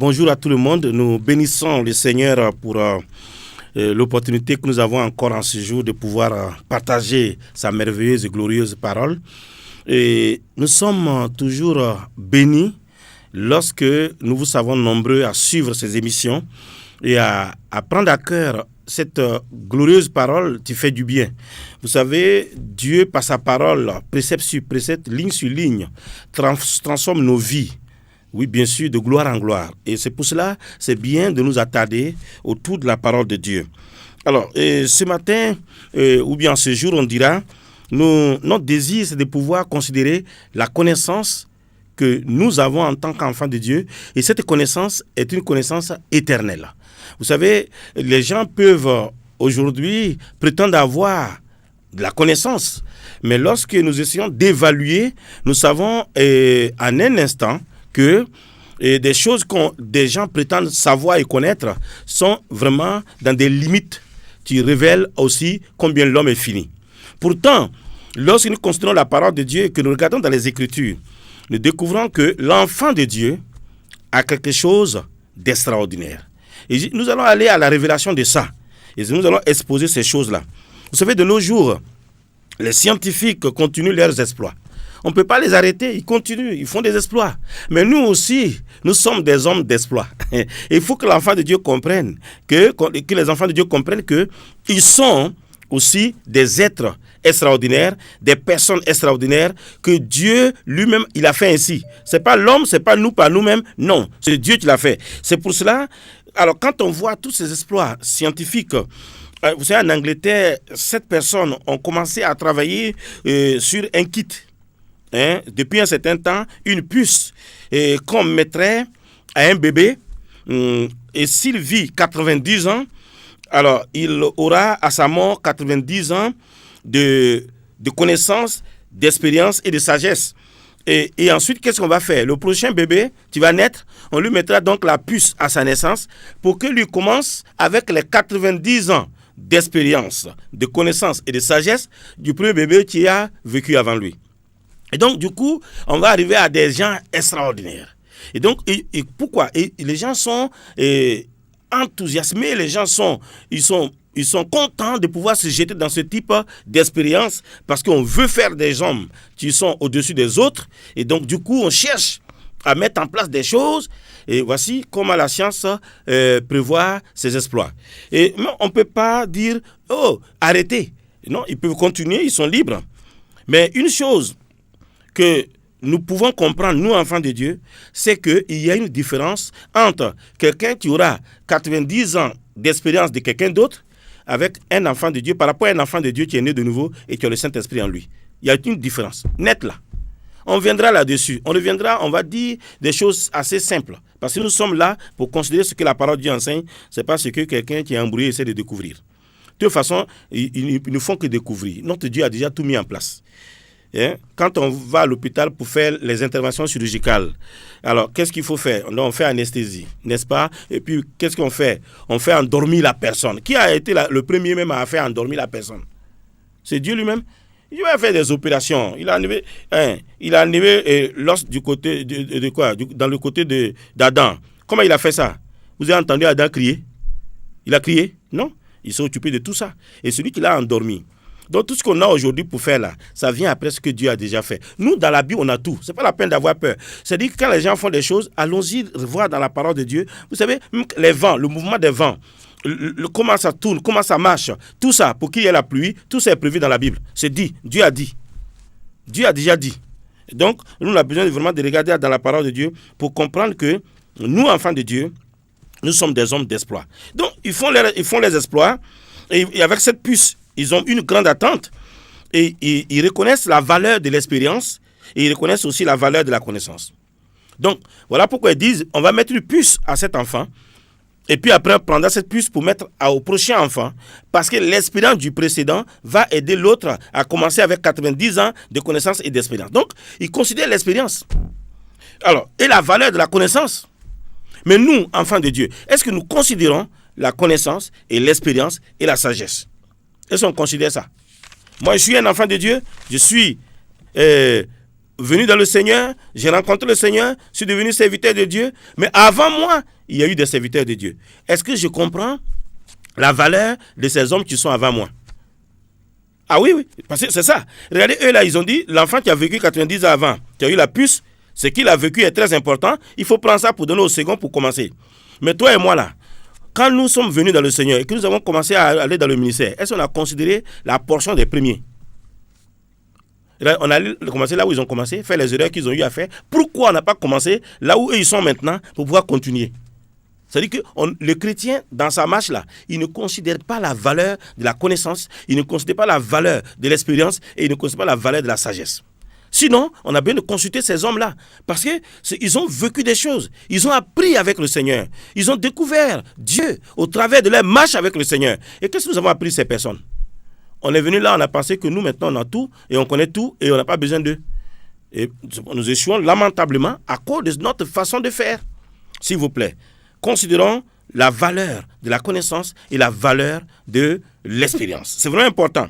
bonjour à tout le monde. Nous bénissons le Seigneur pour l'opportunité que nous avons encore en ce jour de pouvoir partager sa merveilleuse et glorieuse parole. Et nous sommes toujours bénis lorsque nous vous savons nombreux à suivre ces émissions et à prendre à cœur cette glorieuse parole qui fait du bien. Vous savez, Dieu, par sa parole, précepte sur précepte, ligne sur ligne, transforme nos vies. Oui, bien sûr, de gloire en gloire. Et c'est pour cela, c'est bien de nous attarder autour de la parole de Dieu. Alors, ce matin, ou bien ce jour, on dira, notre désir, c'est de pouvoir considérer la connaissance que nous avons en tant qu'enfants de Dieu. Et cette connaissance est une connaissance éternelle. Vous savez, les gens peuvent aujourd'hui prétendre avoir de la connaissance. Mais lorsque nous essayons d'évaluer, nous savons en un instant que des choses que des gens prétendent savoir et connaître sont vraiment dans des limites qui révèlent aussi combien l'homme est fini. Pourtant, lorsque nous considérons la parole de Dieu et que nous regardons dans les Écritures, nous découvrons que l'enfant de Dieu a quelque chose d'extraordinaire. Et nous allons aller à la révélation de ça. Et nous allons exposer ces choses-là. Vous savez, de nos jours, les scientifiques continuent leurs exploits. On ne peut pas les arrêter, ils continuent, ils font des exploits. Mais nous aussi, nous sommes des hommes d'exploits. Il faut que l'enfant de Dieu comprenne, que les enfants de Dieu comprennent qu'ils sont aussi des êtres extraordinaires, des personnes extraordinaires que Dieu lui-même, il a fait ainsi. Ce n'est pas l'homme, ce n'est pas nous par nous-mêmes, non, c'est Dieu qui l'a fait. C'est pour cela, alors quand on voit tous ces exploits scientifiques, vous savez, en Angleterre, 7 personnes ont commencé à travailler sur un kit. Depuis un certain temps, une puce qu'on mettrait à un bébé, et s'il vit 90 ans, alors il aura à sa mort 90 ans de connaissances, d'expérience et de sagesse. Et ensuite, qu'est-ce qu'on va faire? Le prochain bébé qui va naître, on lui mettra donc la puce à sa naissance pour qu'il lui commence avec les 90 ans d'expérience, de connaissance et de sagesse du premier bébé qui a vécu avant lui. Et donc, du coup, on va arriver à des gens extraordinaires. Et donc, pourquoi? Les gens sont enthousiasmés, les gens sont contents de pouvoir se jeter dans ce type d'expérience parce qu'on veut faire des hommes qui sont au-dessus des autres. Et donc, du coup, on cherche à mettre en place des choses. Et voici comment la science prévoit ses exploits. Et on ne peut pas dire, oh, arrêtez. Non, ils peuvent continuer, ils sont libres. Mais une chose que nous pouvons comprendre, nous, enfants de Dieu, c'est qu'il y a une différence entre quelqu'un qui aura 90 ans d'expérience de quelqu'un d'autre avec un enfant de Dieu par rapport à un enfant de Dieu qui est né de nouveau et qui a le Saint-Esprit en lui. Il y a une différence nette là. On viendra là-dessus. On reviendra, on va dire des choses assez simples. Parce que nous sommes là pour considérer ce que la parole de Dieu enseigne. Ce n'est pas ce que quelqu'un qui est embrouillé essaie de découvrir. De toute façon, ils ne font que découvrir. Notre Dieu a déjà tout mis en place. Quand on va à l'hôpital pour faire les interventions chirurgicales, alors qu'est-ce qu'il faut faire? On fait anesthésie, n'est-ce pas? Et puis qu'est-ce qu'on fait? On fait endormir la personne. Qui a été le premier même à faire endormir la personne? C'est Dieu lui-même. Il va faire des opérations. Il a enlevé l'os du côté de quoi? Dans le côté d'Adam. Comment il a fait ça? Vous avez entendu Adam crier? Il a crié? Non. Il s'est occupé de tout ça. Et celui qui l'a endormi. Donc tout ce qu'on a aujourd'hui pour faire là, ça vient après ce que Dieu a déjà fait. Nous, dans la Bible, on a tout. Ce n'est pas la peine d'avoir peur. C'est-à-dire que quand les gens font des choses, allons-y voir dans la parole de Dieu. Vous savez, les vents, le mouvement des vents, comment ça tourne, comment ça marche, tout ça, pour qu'il y ait la pluie, tout ça est prévu dans la Bible. C'est dit, Dieu a dit. Dieu a déjà dit. Donc, nous, on a besoin vraiment de regarder dans la parole de Dieu pour comprendre que nous, enfants de Dieu, nous sommes des hommes d'exploit. Donc, ils font les exploits et avec cette puce, ils ont une grande attente et ils reconnaissent la valeur de l'expérience et ils reconnaissent aussi la valeur de la connaissance. Donc, voilà pourquoi ils disent, on va mettre une puce à cet enfant et puis après, on prendra cette puce pour mettre au prochain enfant parce que l'expérience du précédent va aider l'autre à commencer avec 90 ans de connaissance et d'expérience. Donc, ils considèrent l'expérience. Alors, et la valeur de la connaissance. Mais nous, enfants de Dieu, est-ce que nous considérons la connaissance et l'expérience et la sagesse? Est-ce qu'on considère ça? Moi, je suis un enfant de Dieu, je suis venu dans le Seigneur, j'ai rencontré le Seigneur, je suis devenu serviteur de Dieu, mais avant moi, il y a eu des serviteurs de Dieu. Est-ce que je comprends la valeur de ces hommes qui sont avant moi? Ah oui, parce que c'est ça. Regardez, eux là, ils ont dit, l'enfant qui a vécu 90 ans avant, qui a eu la puce, ce qu'il a vécu est très important, il faut prendre ça pour donner au second pour commencer. Mais toi et moi là, quand nous sommes venus dans le Seigneur et que nous avons commencé à aller dans le ministère, est-ce qu'on a considéré la portion des premiers? On a commencé là où ils ont commencé, faire les erreurs qu'ils ont eu à faire. Pourquoi on n'a pas commencé là où eux ils sont maintenant pour pouvoir continuer? C'est-à-dire que le chrétien, dans sa marche là, il ne considère pas la valeur de la connaissance, il ne considère pas la valeur de l'expérience et il ne considère pas la valeur de la sagesse. Sinon, on a besoin de consulter ces hommes-là parce qu'ils ont vécu des choses, ils ont appris avec le Seigneur, ils ont découvert Dieu au travers de leur marche avec le Seigneur. Et qu'est-ce que nous avons appris de ces personnes? On est venu là, on a pensé que nous maintenant on a tout et on connaît tout et on n'a pas besoin d'eux. Et nous échouons lamentablement à cause de notre façon de faire. S'il vous plaît, considérons la valeur de la connaissance et la valeur de l'expérience. C'est vraiment important.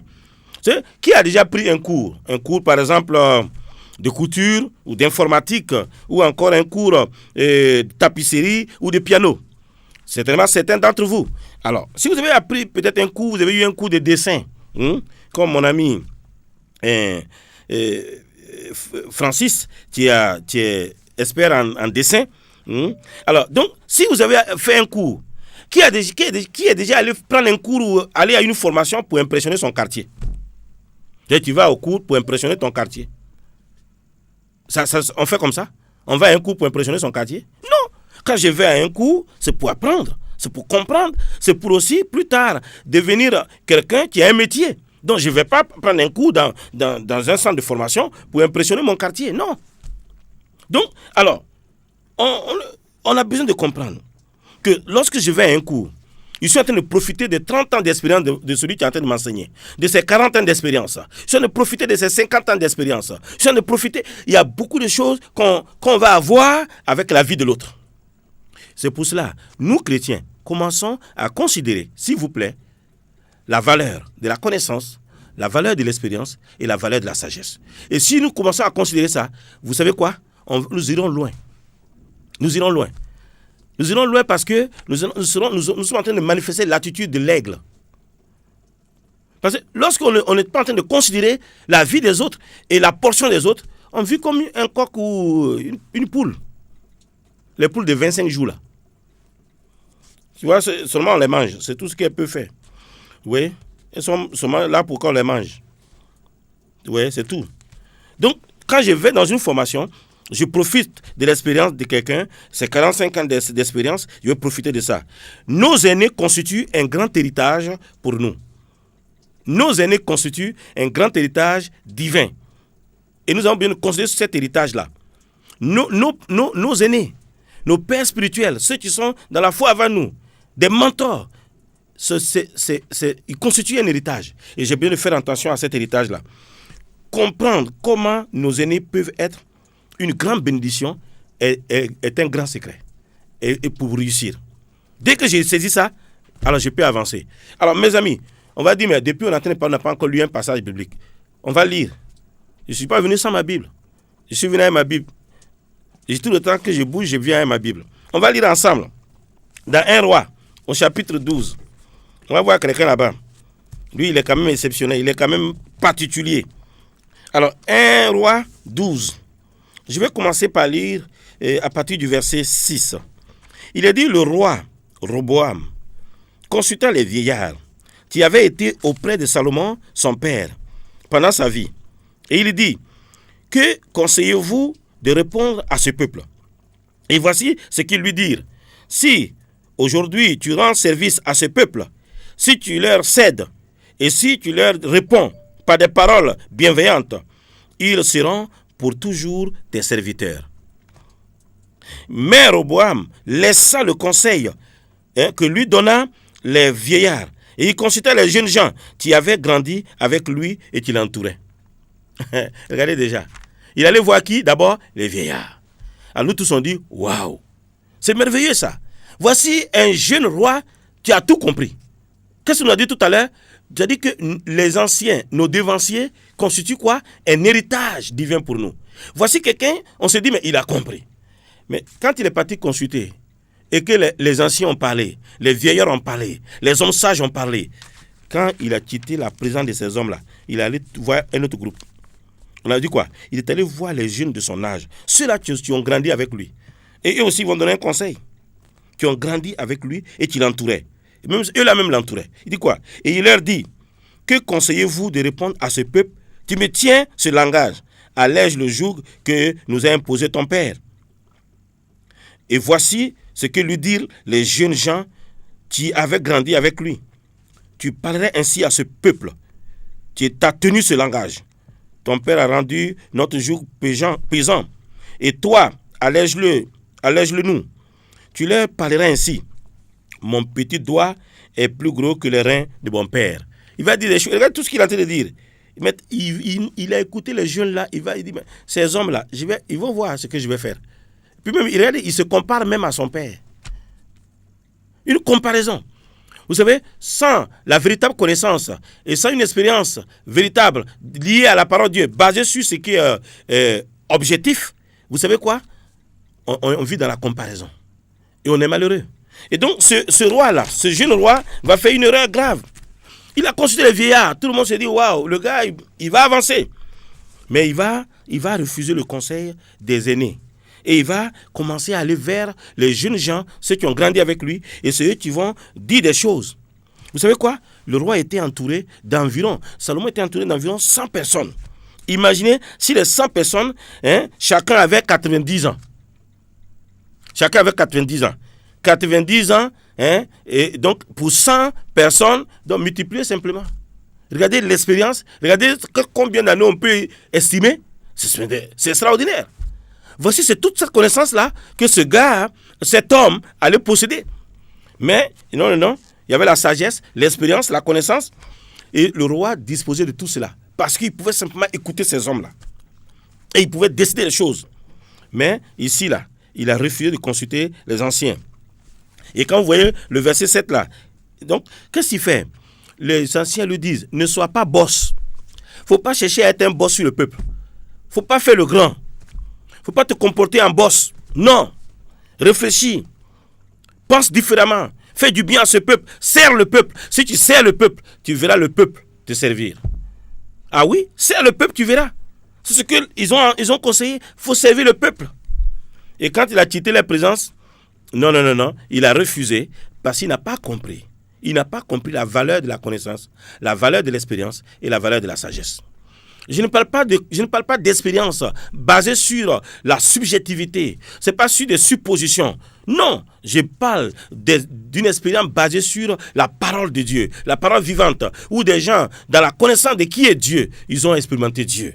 Qui a déjà pris un cours par exemple de couture ou d'informatique ou encore un cours de tapisserie ou de piano? Certainement certains d'entre vous. Alors, si vous avez appris peut-être un cours, vous avez eu un cours de dessin, comme mon ami Francis, qui est expert en dessin. Alors, donc, si vous avez fait un cours, qui est déjà allé prendre un cours ou aller à une formation pour impressionner son quartier? Et tu vas au cours pour impressionner ton quartier. On fait comme ça? On va à un cours pour impressionner son quartier? Non. Quand je vais à un cours, c'est pour apprendre, c'est pour comprendre, c'est pour aussi, plus tard, devenir quelqu'un qui a un métier. Donc, je ne vais pas prendre un cours dans un centre de formation pour impressionner mon quartier. Non. Donc, alors, on a besoin de comprendre que lorsque je vais à un cours, je suis en train de profiter des 30 ans d'expérience de celui qui est en train de m'enseigner, de ses 40 ans d'expérience. Je suis en train de profiter de ses 50 ans d'expérience. Je suis en train de profiter. Il y a beaucoup de choses qu'on va avoir avec la vie de l'autre. C'est pour cela, nous chrétiens, commençons à considérer, s'il vous plaît, la valeur de la connaissance, la valeur de l'expérience et la valeur de la sagesse. Et si nous commençons à considérer ça, vous savez quoi? Nous irons loin. Nous irons loin. Nous irons loin parce que nous sommes en train de manifester l'attitude de l'aigle. Parce que lorsqu'on n'est pas en train de considérer la vie des autres et la portion des autres, on vit comme un coq ou une poule. Les poules de 25 jours là. Tu vois, seulement on les mange. C'est tout ce qu'elles peuvent faire. Oui, elles sont seulement là pour qu'on les mange. Oui, c'est tout. Donc, quand je vais dans une formation, je profite de l'expérience de quelqu'un, c'est 45 ans d'expérience, je vais profiter de ça. Nos aînés constituent un grand héritage pour nous. Nos aînés constituent un grand héritage divin. Et nous avons bien considéré cet héritage-là. Nos aînés, nos pères spirituels, ceux qui sont dans la foi avant nous, des mentors, ils constituent un héritage. Et j'ai besoin de faire attention à cet héritage-là. Comprendre comment nos aînés peuvent être une grande bénédiction est un grand secret. Et pour réussir. Dès que j'ai saisi ça, alors je peux avancer. Alors mes amis, on va dire, mais depuis on n'a pas encore lu un passage biblique. On va lire. Je ne suis pas venu sans ma Bible. Je suis venu avec ma Bible. Et tout le temps que je bouge, je viens avec ma Bible. On va lire ensemble. Dans 1 Roi, au chapitre 12. On va voir quelqu'un là-bas. Lui, il est quand même exceptionnel. Il est quand même particulier. Alors, 1 Roi 12. Je vais commencer par lire à partir du verset 6. Il est dit, le roi Roboam consulta les vieillards qui avaient été auprès de Salomon, son père, pendant sa vie. Et il dit, que conseillez-vous de répondre à ce peuple? Et voici ce qu'ils lui dirent. Si aujourd'hui tu rends service à ce peuple, si tu leur cèdes et si tu leur réponds par des paroles bienveillantes, ils seront pour toujours tes serviteurs. Mais Roboam laissa le conseil que lui donna les vieillards et il consulta les jeunes gens qui avaient grandi avec lui et qui l'entouraient. Regardez déjà. Il allait voir qui? D'abord, les vieillards. Alors nous tous on dit, waouh, c'est merveilleux ça. Voici un jeune roi qui a tout compris. Qu'est-ce qu'on a dit tout à l'heure? Tu as dit que les anciens, nos devanciers, constituent quoi? Un héritage divin pour nous. Voici quelqu'un, on se dit, mais il a compris. Mais quand il est parti consulter, et que les anciens ont parlé, les vieillards ont parlé, les hommes sages ont parlé, quand il a quitté la présence de ces hommes-là, il est allé voir un autre groupe. On a dit quoi? Il est allé voir les jeunes de son âge, ceux-là qui ont grandi avec lui. Et eux aussi vont donner un conseil, qui ont grandi avec lui et qui l'entouraient. Même, eux-là même l'entouraient. Il dit quoi? Et il leur dit, que conseillez-vous de répondre à ce peuple qui me tient ce langage? Allège le joug que nous a imposé ton père. Et voici ce que lui dirent les jeunes gens qui avaient grandi avec lui. Tu parlerais ainsi à ce peuple. Tu as tenu ce langage. Ton père a rendu notre joug pesant. Et toi, allège-le nous. Tu leur parlerais ainsi. Mon petit doigt est plus gros que les reins de mon père. Il va dire des choses. Regarde tout ce qu'il est en train de dire. Mais il a écouté les jeunes là. Il dit, mais ces hommes là, ils vont voir ce que je vais faire. Puis même, il se compare même à son père. Une comparaison. Vous savez, sans la véritable connaissance et sans une expérience véritable liée à la parole de Dieu, basée sur ce qui est objectif, vous savez quoi? On vit dans la comparaison. Et on est malheureux. Et donc, ce roi-là, ce jeune roi, va faire une erreur grave. Il a consulté les vieillards. Tout le monde s'est dit, waouh, le gars, il va avancer. Mais il va refuser le conseil des aînés. Et il va commencer à aller vers les jeunes gens, ceux qui ont grandi avec lui, et ceux qui vont dire des choses. Vous savez quoi? Le roi était entouré Salomon était entouré d'environ 100 personnes. Imaginez si les 100 personnes, chacun avait 90 ans. Chacun avait 90 ans. 90 ans, et donc pour 100 personnes, donc multipliez simplement. Regardez l'expérience, regardez combien d'années on peut estimer. C'est extraordinaire. Voici, c'est toute cette connaissance-là que ce gars, cet homme, allait posséder. Mais, non, il y avait la sagesse, l'expérience, la connaissance, et le roi disposait de tout cela. Parce qu'il pouvait simplement écouter ces hommes-là. Et il pouvait décider les choses. Mais, ici, là, il a refusé de consulter les anciens. Et quand vous voyez le verset 7 là, donc, qu'est-ce qu'il fait? Les anciens lui disent, ne sois pas boss. Il ne faut pas chercher à être un boss sur le peuple. Il ne faut pas faire le grand. Il ne faut pas te comporter en boss. Non. Réfléchis. Pense différemment. Fais du bien à ce peuple. Sers le peuple. Si tu sers le peuple, tu verras le peuple te servir. Ah oui? Sers le peuple, tu verras. C'est ce qu'ils ont conseillé. Il faut servir le peuple. Et quand il a quitté la présence, non. Il a refusé parce qu'il n'a pas compris. Il n'a pas compris la valeur de la connaissance, la valeur de l'expérience et la valeur de la sagesse. Je ne parle pas d'expérience basée sur la subjectivité. Ce n'est pas sur des suppositions. Non, je parle d'une expérience basée sur la parole de Dieu, la parole vivante, où des gens, dans la connaissance de qui est Dieu, ils ont expérimenté Dieu.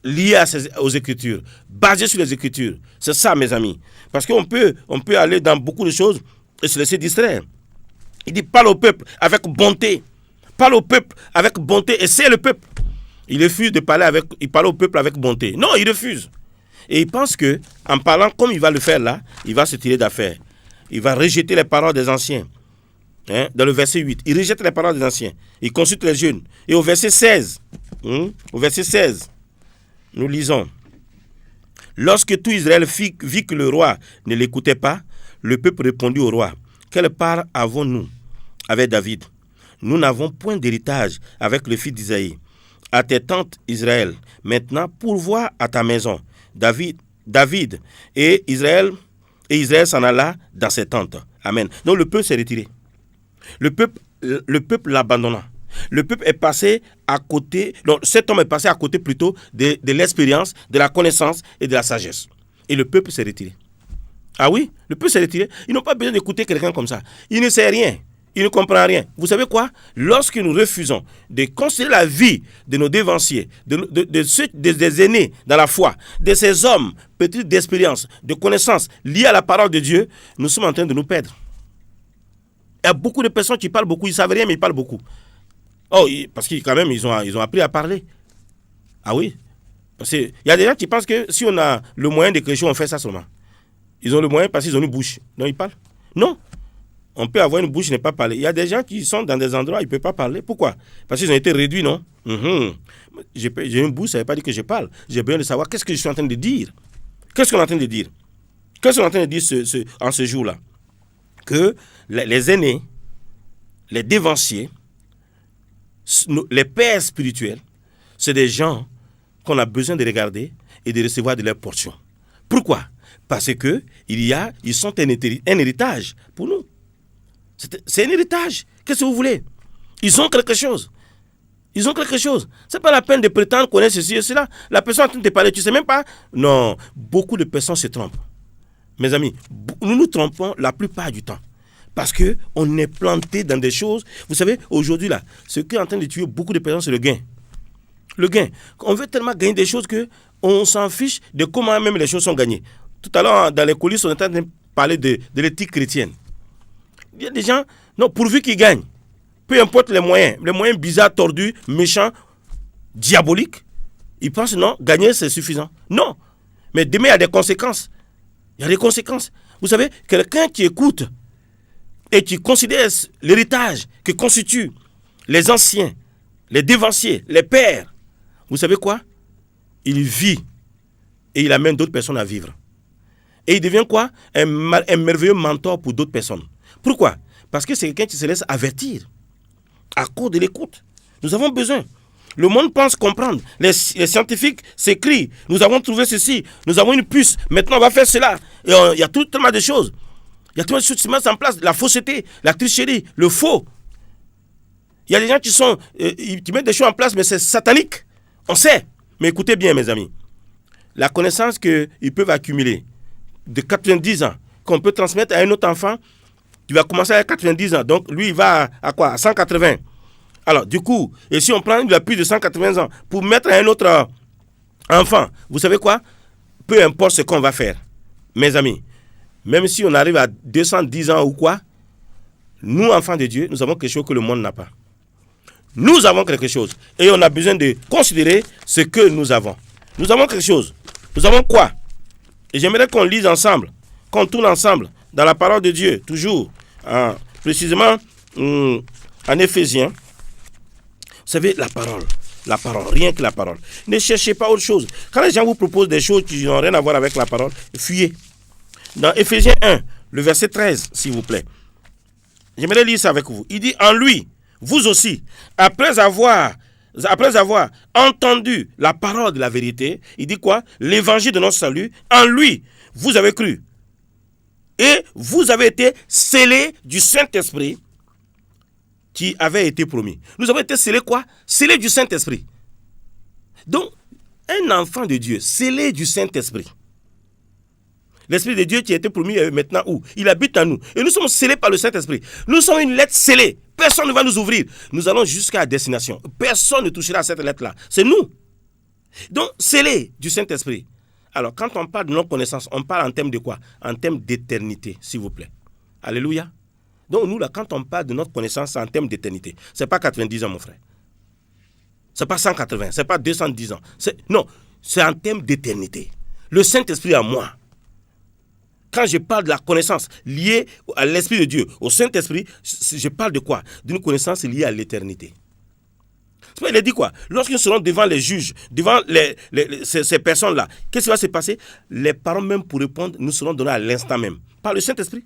Lié aux Écritures, basé sur les Écritures. C'est ça, mes amis. Parce qu'on peut aller dans beaucoup de choses et se laisser distraire. Il dit, parle au peuple avec bonté. Parle au peuple avec bonté et c'est le peuple. Il refuse de parler au peuple avec bonté. Non, il refuse. Et il pense que, en parlant comme il va le faire là, il va se tirer d'affaire. Il va rejeter les paroles des anciens. Dans le verset 8, il rejette les paroles des anciens. Il consulte les jeunes. Et au verset 16, nous lisons. Lorsque tout Israël vit que le roi ne l'écoutait pas, le peuple répondit au roi, quelle part avons-nous avec David? Nous n'avons point d'héritage avec le fils d'Isaïe. À tes tentes, Israël, maintenant pourvois à ta maison. David et Israël s'en alla dans ses tentes. Amen. Donc le peuple s'est retiré. Le peuple l'abandonna. Le peuple est passé à côté, donc cet homme est passé à côté plutôt de l'expérience, de la connaissance et de la sagesse. Et le peuple s'est retiré. Ah oui, le peuple s'est retiré. Ils n'ont pas besoin d'écouter quelqu'un comme ça. Il ne sait rien. Il ne comprend rien. Vous savez quoi? Lorsque nous refusons de considérer la vie de nos dévanciers, des aînés dans la foi, de ces hommes petits d'expérience, de connaissances liées à la parole de Dieu, nous sommes en train de nous perdre. Il y a beaucoup de personnes qui parlent beaucoup, ils ne savent rien, mais ils parlent beaucoup. Oh, parce qu'ils quand même, ils ont appris à parler. Ah oui? Parce qu'il y a des gens qui pensent que si on a le moyen de quelque chose, on fait ça seulement. Ils ont le moyen parce qu'ils ont une bouche. Non, ils parlent. Non. On peut avoir une bouche et ne pas parler. Il y a des gens qui sont dans des endroits où ils ne peuvent pas parler. Pourquoi? Parce qu'ils ont été réduits, non? J'ai une bouche, ça ne veut pas dire que je parle. J'ai besoin de savoir qu'est-ce que je suis en train de dire. Qu'est-ce qu'on est en train de dire? Qu'est-ce qu'on est en train de dire en ce jour-là? Que les aînés, les dévanciers, les pères spirituels, c'est des gens qu'on a besoin de regarder et de recevoir de leur portion. Pourquoi? Parce qu'ils sont un héritage pour nous. C'est un héritage. Qu'est-ce que vous voulez? Ils ont quelque chose. Ils ont quelque chose. Ce n'est pas la peine de prétendre connaître ceci et cela. La personne est en train de te parler, tu ne sais même pas. Non, beaucoup de personnes se trompent. Mes amis, nous nous trompons la plupart du temps. Parce qu'on est planté dans des choses. Vous savez, aujourd'hui, là, ce qui est en train de tuer beaucoup de personnes, c'est le gain. Le gain. On veut tellement gagner des choses qu'on s'en fiche de comment même les choses sont gagnées. Tout à l'heure, dans les coulisses, on est en train de parler de l'éthique chrétienne. Il y a des gens, non, pourvu qu'ils gagnent, peu importe les moyens bizarres, tordus, méchants, diaboliques, ils pensent non, gagner c'est suffisant. Non, mais demain il y a des conséquences. Il y a des conséquences. Vous savez, quelqu'un qui écoute et qui considère l'héritage que constituent les anciens, les dévanciers, les pères, vous savez quoi? Il vit et il amène d'autres personnes à vivre. Et il devient quoi? Un merveilleux mentor pour d'autres personnes. Pourquoi? Parce que c'est quelqu'un qui se laisse avertir à cause de l'écoute. Nous avons besoin. Le monde pense comprendre. Les scientifiques s'écrient. Nous avons trouvé ceci. Nous avons une puce. Maintenant, on va faire cela. Et il y a tellement de choses. Il y a tellement de choses qui se mettent en place. La fausseté, la tricherie, le faux. Il y a des gens qui mettent des choses en place, mais c'est satanique. On sait. Mais écoutez bien, mes amis. La connaissance qu'ils peuvent accumuler de 90 ans, qu'on peut transmettre à un autre enfant, tu vas commencer à 90 ans. Donc, lui, il va à quoi? À 180. Alors, du coup, et si on prend une plus de 180 ans pour mettre à un autre enfant, vous savez quoi? Peu importe ce qu'on va faire, mes amis, même si on arrive à 210 ans ou quoi, nous, enfants de Dieu, nous avons quelque chose que le monde n'a pas. Nous avons quelque chose. Et on a besoin de considérer ce que nous avons. Nous avons quelque chose. Nous avons quoi? Et j'aimerais qu'on lise ensemble, qu'on tourne ensemble dans la parole de Dieu, toujours, précisément en Éphésiens. Vous savez, la parole, rien que la parole. Ne cherchez pas autre chose. Quand les gens vous proposent des choses qui n'ont rien à voir avec la parole, fuyez. Dans Éphésiens 1, le verset 13, s'il vous plaît. J'aimerais lire ça avec vous. Il dit, en lui, vous aussi, après avoir entendu la parole de la vérité, il dit quoi? L'évangile de notre salut, en lui, vous avez cru. Et vous avez été scellés du Saint-Esprit qui avait été promis. Nous avons été scellés quoi? Scellés du Saint-Esprit. Donc, un enfant de Dieu, scellé du Saint-Esprit. L'Esprit de Dieu qui a été promis est maintenant où? Il habite en nous. Et nous sommes scellés par le Saint-Esprit. Nous sommes une lettre scellée. Personne ne va nous ouvrir. Nous allons jusqu'à la destination. Personne ne touchera à cette lettre-là. C'est nous. Donc, scellés du Saint-Esprit. Alors, quand on parle de non-connaissance, on parle en termes de quoi? En termes d'éternité, s'il vous plaît. Alléluia. Donc, nous, là, quand on parle de notre connaissance, c'est en termes d'éternité. Ce n'est pas 90 ans, mon frère. Ce n'est pas 180, ce n'est pas 210 ans. Non, c'est en termes d'éternité. Le Saint-Esprit en moi. Quand je parle de la connaissance liée à l'Esprit de Dieu, au Saint-Esprit, je parle de quoi? D'une connaissance liée à l'éternité. Il a dit quoi? Lorsqu'ils seront devant les juges, devant ces personnes-là, qu'est-ce qui va se passer? Les paroles même pour répondre nous seront données à l'instant même, par le Saint-Esprit.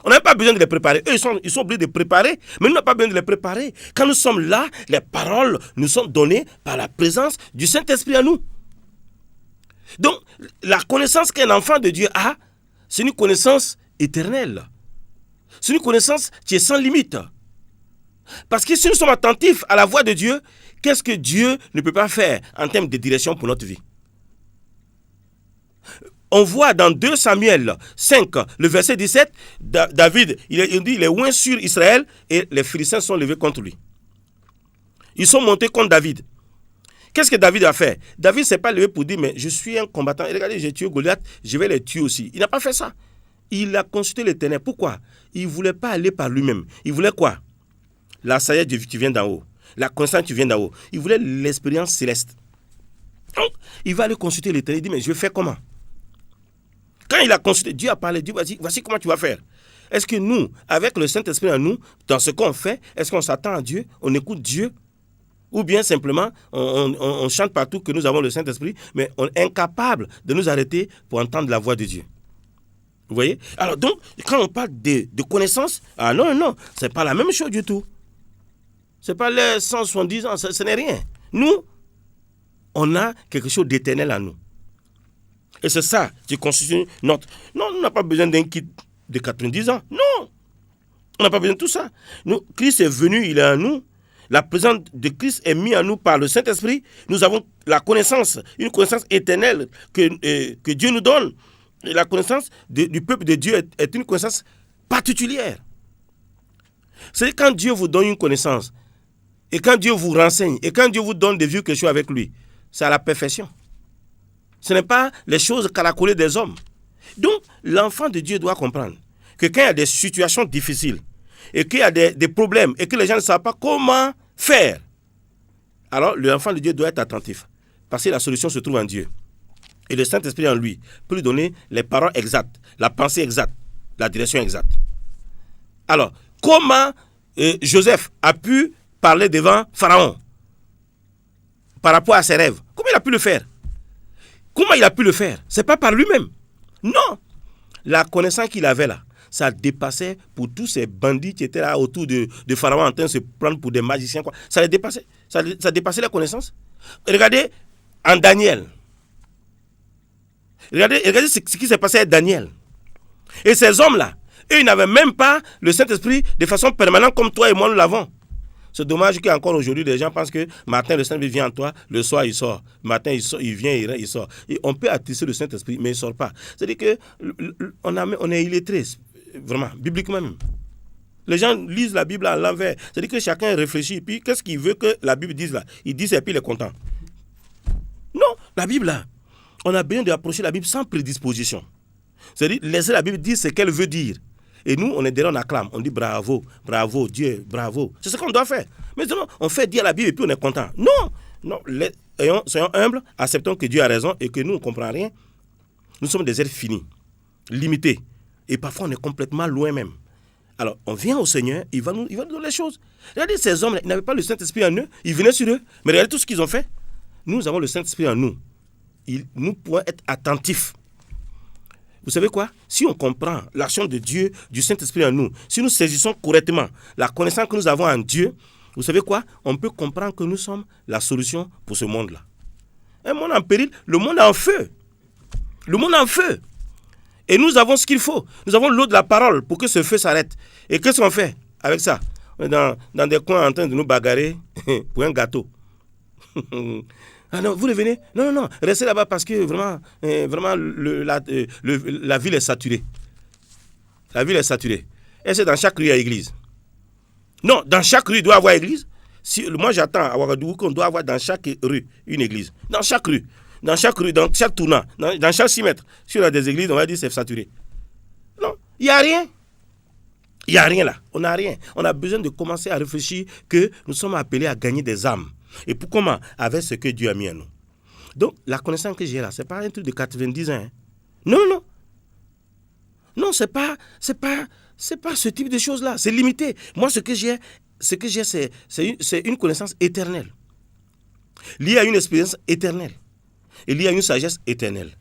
On n'a pas besoin de les préparer. Eux, ils sont obligés de préparer, mais nous n'avons pas besoin de les préparer. Quand nous sommes là, les paroles nous sont données par la présence du Saint-Esprit à nous. Donc, la connaissance qu'un enfant de Dieu a, c'est une connaissance éternelle. C'est une connaissance qui est sans limite. Parce que si nous sommes attentifs à la voix de Dieu, qu'est-ce que Dieu ne peut pas faire en termes de direction pour notre vie? On voit dans 2 Samuel 5, le verset 17, David, il dit, il est oint sur Israël et les Philistins sont levés contre lui. Ils sont montés contre David. Qu'est-ce que David a fait? David ne s'est pas levé pour dire, mais je suis un combattant. Et regardez, j'ai tué Goliath, je vais les tuer aussi. Il n'a pas fait ça. Il a consulté l'Éternel. Pourquoi? Il ne voulait pas aller par lui-même. Il voulait quoi? La sagesse qui vient d'en haut. La connaissance qui vient d'en haut. Il voulait l'expérience céleste. Donc, il va aller consulter l'Éternel. Il dit, mais je vais faire comment? Quand il a consulté, Dieu a parlé. Dieu voici comment tu vas faire. Est-ce que nous, avec le Saint-Esprit en nous, dans ce qu'on fait, est-ce qu'on s'attend à Dieu? On écoute Dieu? Ou bien simplement, on chante partout que nous avons le Saint-Esprit, mais on est incapable de nous arrêter pour entendre la voix de Dieu. Vous voyez? Alors donc, quand on parle de connaissance, non, c'est pas la même chose du tout. C'est pas les 170 ans, ce n'est rien. Nous, on a quelque chose d'éternel en nous. Et c'est ça qui constitue notre... Non, on n'a pas besoin d'un kit de 90 ans. Non, on n'a pas besoin de tout ça. Nous, Christ est venu, il est en nous. La présence de Christ est mise en nous par le Saint-Esprit. Nous avons la connaissance, une connaissance éternelle que Dieu nous donne. Et la connaissance du peuple de Dieu est une connaissance particulière. C'est quand Dieu vous donne une connaissance, et quand Dieu vous renseigne, et quand Dieu vous donne de vivre quelque chose avec lui, c'est à la perfection. Ce n'est pas les choses caracolées des hommes. Donc, l'enfant de Dieu doit comprendre que quand il y a des situations difficiles, et qu'il y a des problèmes, et que les gens ne savent pas comment faire, alors l'enfant de Dieu doit être attentif. Parce que la solution se trouve en Dieu. Et le Saint-Esprit en lui peut lui donner les paroles exactes, la pensée exacte, la direction exacte. Alors, comment Joseph a pu parler devant Pharaon par rapport à ses rêves? Comment il a pu le faire? Comment il a pu le faire? Ce n'est pas par lui-même. Non. La connaissance qu'il avait là, ça dépassait pour tous ces bandits qui étaient là autour de Pharaon en train de se prendre pour des magiciens. Quoi. Ça les dépassait. Ça dépassait la connaissance. Regardez en Daniel. Regardez ce qui s'est passé avec Daniel. Et ces hommes-là, eux, ils n'avaient même pas le Saint-Esprit de façon permanente comme toi et moi nous l'avons. C'est dommage qu'encore aujourd'hui, les gens pensent que matin, le Saint-Esprit vient en toi, le soir, il sort. Matin, il vient, il sort. Et on peut attiser le Saint-Esprit, mais il ne sort pas. C'est-à-dire qu'on est illettré, vraiment, bibliquement même. Les gens lisent la Bible à l'envers. C'est-à-dire que chacun réfléchit. Puis, qu'est-ce qu'il veut que la Bible dise là? Il dit et puis il est content. Non, la Bible là, on a besoin d'approcher la Bible sans prédisposition. C'est-à-dire, laisser la Bible dire ce qu'elle veut dire. Et nous, on est derrière, on acclame. On dit bravo, bravo, Dieu, bravo. C'est ce qu'on doit faire. Mais sinon, on fait dire la Bible et puis on est content. Non, soyons humbles, acceptons que Dieu a raison et que nous, on ne comprend rien. Nous sommes des êtres finis, limités. Et parfois, on est complètement loin même. Alors, on vient au Seigneur, il va nous donner les choses. Regardez, ces hommes-là, ils n'avaient pas le Saint-Esprit en eux. Ils venaient sur eux. Mais regardez tout ce qu'ils ont fait. Nous avons le Saint-Esprit en nous. Nous pouvons être attentifs. Vous savez quoi? Si on comprend l'action de Dieu, du Saint-Esprit en nous, si nous saisissons correctement la connaissance que nous avons en Dieu, vous savez quoi? On peut comprendre que nous sommes la solution pour ce monde-là. Un monde en péril, le monde est en feu. Le monde est en feu. Et nous avons ce qu'il faut. Nous avons l'eau de la parole pour que ce feu s'arrête. Et qu'est-ce qu'on fait avec ça? On est dans des coins en train de nous bagarrer pour un gâteau. Ah non, vous revenez? Non, restez là-bas parce que vraiment la ville est saturée. La ville est saturée. Et c'est dans chaque rue, il y a église. Non, dans chaque rue, il doit y avoir église. Moi, j'attends à Ouagadougou qu'on doit avoir dans chaque rue une église. Dans chaque rue, dans chaque tournant, dans chaque 6 mètres. Si on a des églises, on va dire c'est saturé. Non, il n'y a rien. Il n'y a rien là. On n'a rien. On a besoin de commencer à réfléchir que nous sommes appelés à gagner des âmes. Et pour comment? Avec ce que Dieu a mis en nous. Donc, la connaissance que j'ai là, ce n'est pas un truc de 90 ans. Hein. Non. Non, c'est pas ce type de choses-là. C'est limité. Moi, ce que j'ai, c'est une connaissance éternelle. Liée à une expérience éternelle. Et liée à une sagesse éternelle.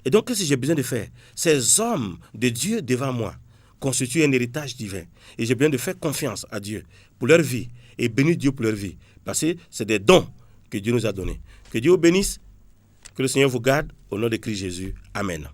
Et donc, qu'est-ce que j'ai besoin de faire? Ces hommes de Dieu devant moi constituent un héritage divin. Et j'ai besoin de faire confiance à Dieu pour leur vie. Et bénir Dieu pour leur vie. Parce que c'est des dons que Dieu nous a donnés. Que Dieu vous bénisse. Que le Seigneur vous garde. Au nom de Christ Jésus. Amen.